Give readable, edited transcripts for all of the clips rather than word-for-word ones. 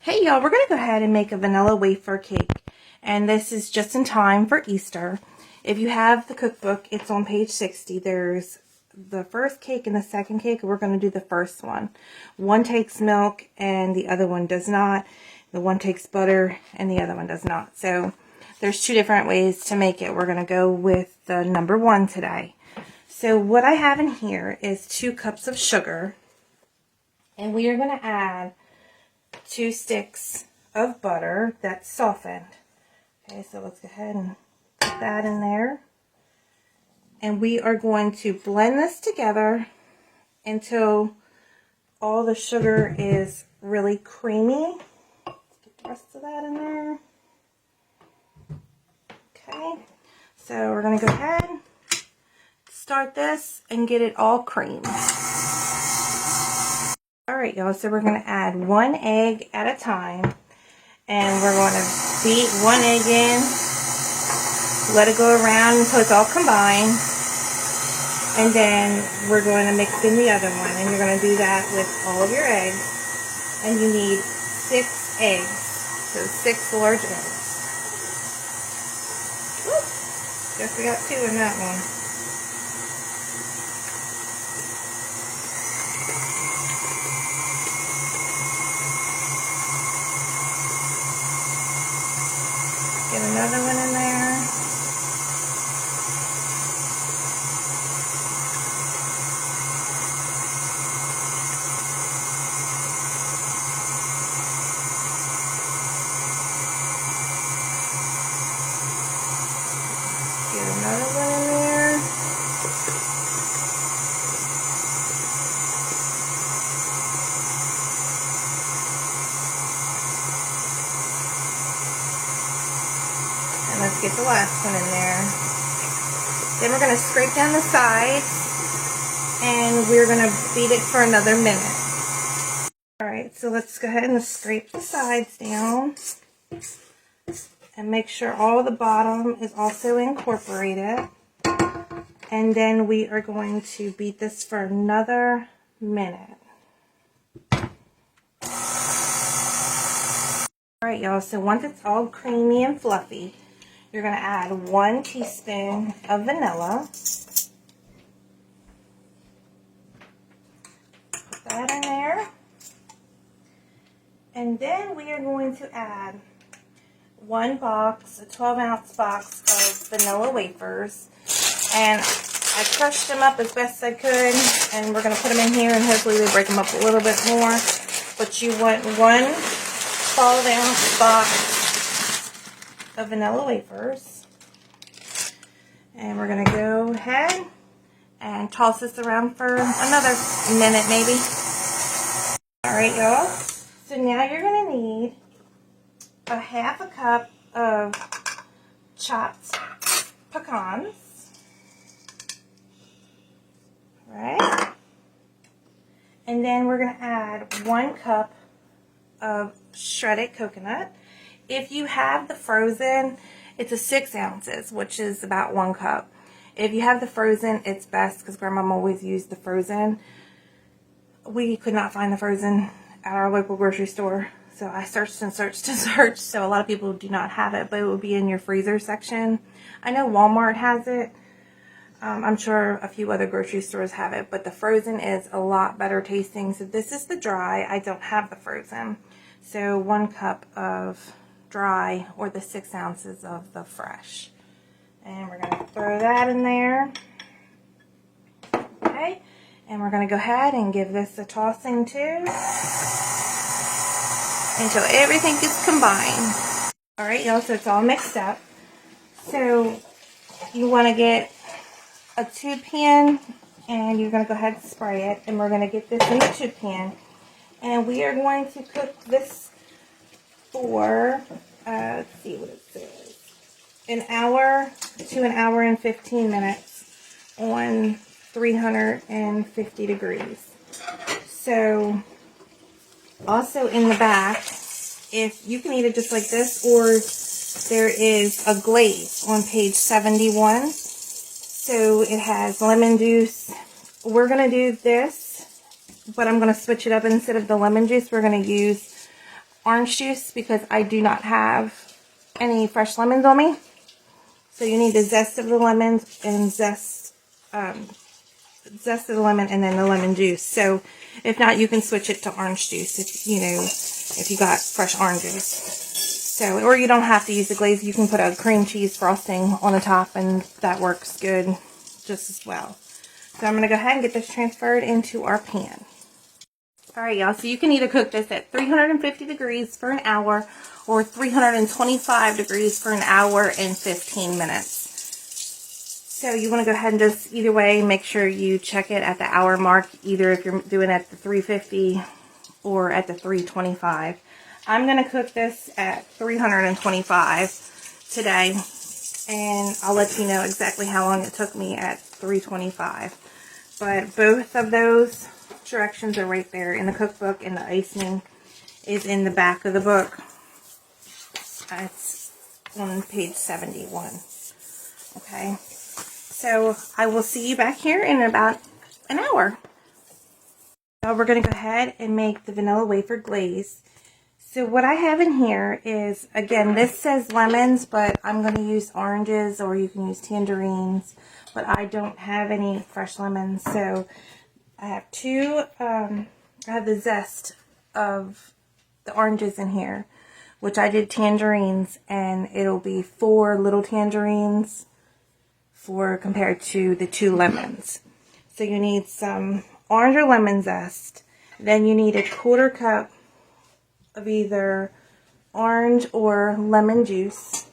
Hey y'all, we're going to go ahead and make a vanilla wafer cake, and this is just in time for Easter. If you have the cookbook, it's on page 60. There's the first cake and the second cake. We're going to do the first one. One takes milk and the other one does not. The one takes butter and the other one does not. So there's two different ways to make it. We're going to go with the number one today. So what I have in here is 2 cups of sugar, and we are going to add 2 sticks of butter that's softened. Okay, so let's go ahead and put that in there. And we are going to blend this together until all the sugar is really creamy. Get the rest of that in there. Okay, so we're going to go ahead, start this, and get it all creamed. Alright y'all, so we're going to add 1 egg at a time, and we're going to beat 1 egg in, let it go around until it's all combined, and then we're going to mix in the other one, and you're going to do that with all of your eggs, and you need 6 eggs, so 6 large eggs. Woo! Guess we got 2 in that one. Get another one in there. Get another one in there. And let's get the last one in there. Then we're going to scrape down the sides, and we're going to beat it for another minute. Alright, so let's go ahead and scrape the sides down, and make sure all the bottom is also incorporated. And then we are going to beat this for another minute. Alright y'all, so once it's all creamy and fluffy, you're going to add 1 teaspoon of vanilla. Put that in there. And then we are going to add 1 box, a 12-ounce box of vanilla wafers. And I crushed them up as best I could, and we're going to put them in here, and hopefully they break them up a little bit more. But you want 1 12-ounce box of vanilla wafers, and we're going to go ahead and toss this around for another minute maybe. Alright y'all, so now you're going to need a 1/2 cup of chopped pecans, right? And then we're going to add 1 cup of shredded coconut. If you have the frozen, it's a 6 ounces, which is about 1 cup. If you have the frozen, it's best because Grandma always used the frozen. We could not find the frozen at our local grocery store, so I searched and searched and searched. So a lot of people do not have it, but it will be in your freezer section. I know Walmart has it. I'm sure a few other grocery stores have it, but the frozen is a lot better tasting. So this is the dry. I don't have the frozen. So 1 cup of dry, or the 6 ounces of the fresh. And we're going to throw that in there. Okay, and we're going to go ahead and give this a tossing too until everything gets combined. Alright y'all, so it's all mixed up. So you want to get a tube pan, and you're going to go ahead and spray it, and we're going to get this in the tube pan, and we are going to cook this for, let's see what it says, 1 hour to 1 hour and 15 minutes on 350 degrees. So, also in the back, if you can eat it just like this, or there is a glaze on page 71. So it has lemon juice. We're going to do this, but I'm going to switch it up. Instead of the lemon juice, we're going to use orange juice because I do not have any fresh lemons on me. So you need the zest of the lemons and zest of the lemon and then the lemon juice. So if not, you can switch it to orange juice if you got fresh oranges. So, or you don't have to use the glaze. You can put a cream cheese frosting on the top and that works good just as well. So I'm going to go ahead and get this transferred into our pan. Alright y'all, so you can either cook this at 350 degrees for an hour or 325 degrees for an hour and 15 minutes. So you want to go ahead and just, either way, make sure you check it at the hour mark, either if you're doing it at the 350 or at the 325. I'm going to cook this at 325 today, and I'll let you know exactly how long it took me at 325. But both of those directions are right there in the cookbook, and the icing is in the back of the book. It's on page 71. Okay, so I will see you back here in about an hour. Now we're going to go ahead and make the vanilla wafer glaze. So what I have in here is, again, this says lemons, but I'm going to use oranges, or you can use tangerines, but I don't have any fresh lemons. So I have I have the zest of the oranges in here, which I did tangerines, and it'll be 4 little tangerines compared to the 2 lemons. So you need some orange or lemon zest. Then you need a 1/4 cup of either orange or lemon juice.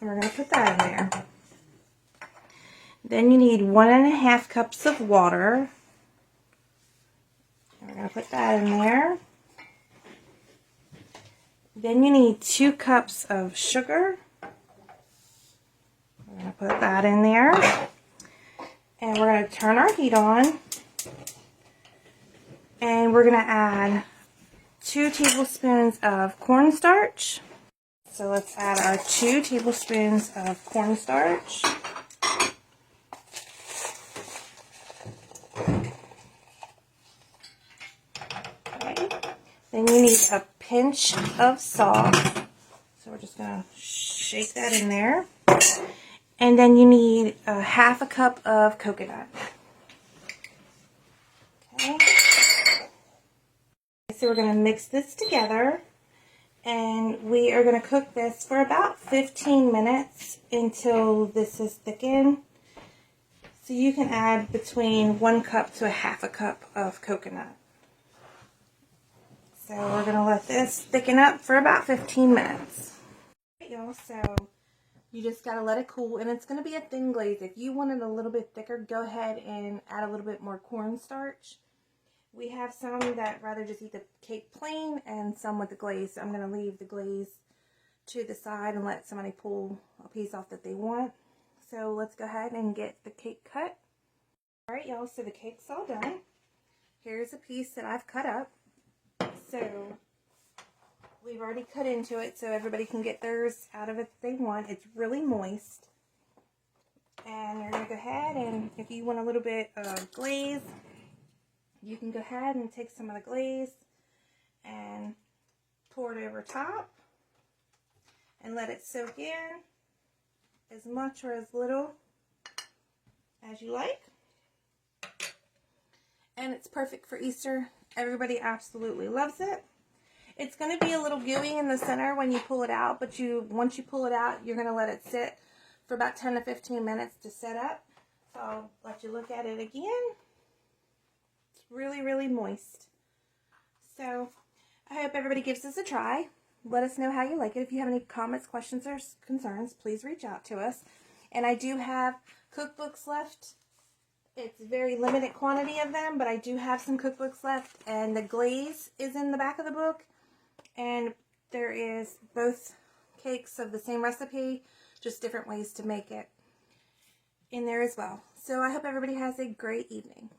And we're going to put that in there. Then you need 1½ cups of water. And we're going to put that in there. Then you need 2 cups of sugar. We're going to put that in there. And we're going to turn our heat on. And we're going to add 2 tablespoons of cornstarch. So let's add our 2 tablespoons of cornstarch. Okay. Then you need a pinch of salt. So we're just going to shake that in there. And then you need 1/2 cup of coconut. Okay. So we're going to mix this together, and we are going to cook this for about 15 minutes until this is thickened. So you can add between 1 cup to 1/2 cup of coconut. So we're going to let this thicken up for about 15 minutes. Alright, y'all, so you just got to let it cool, and it's going to be a thin glaze. If you want it a little bit thicker, go ahead and add a little bit more cornstarch. We have some that rather just eat the cake plain and some with the glaze. So I'm going to leave the glaze to the side and let somebody pull a piece off that they want. So let's go ahead and get the cake cut. Alright y'all, so the cake's all done. Here's a piece that I've cut up. So we've already cut into it so everybody can get theirs out of it if they want. It's really moist. And you're going to go ahead, and if you want a little bit of glaze, you can go ahead and take some of the glaze and pour it over top and let it soak in as much or as little as you like. And it's perfect for Easter. Everybody absolutely loves it. It's going to be a little gooey in the center when you pull it out, but once you pull it out, you're going to let it sit for about 10 to 15 minutes to set up. So I'll let you look at it again. Really, really moist. So I hope everybody gives this a try. Let us know how you like it. If you have any comments, questions, or concerns, please reach out to us. And I do have cookbooks left. It's a very limited quantity of them, but I do have some cookbooks left. And the glaze is in the back of the book. And there is both cakes of the same recipe, just different ways to make it in there as well. So I hope everybody has a great evening.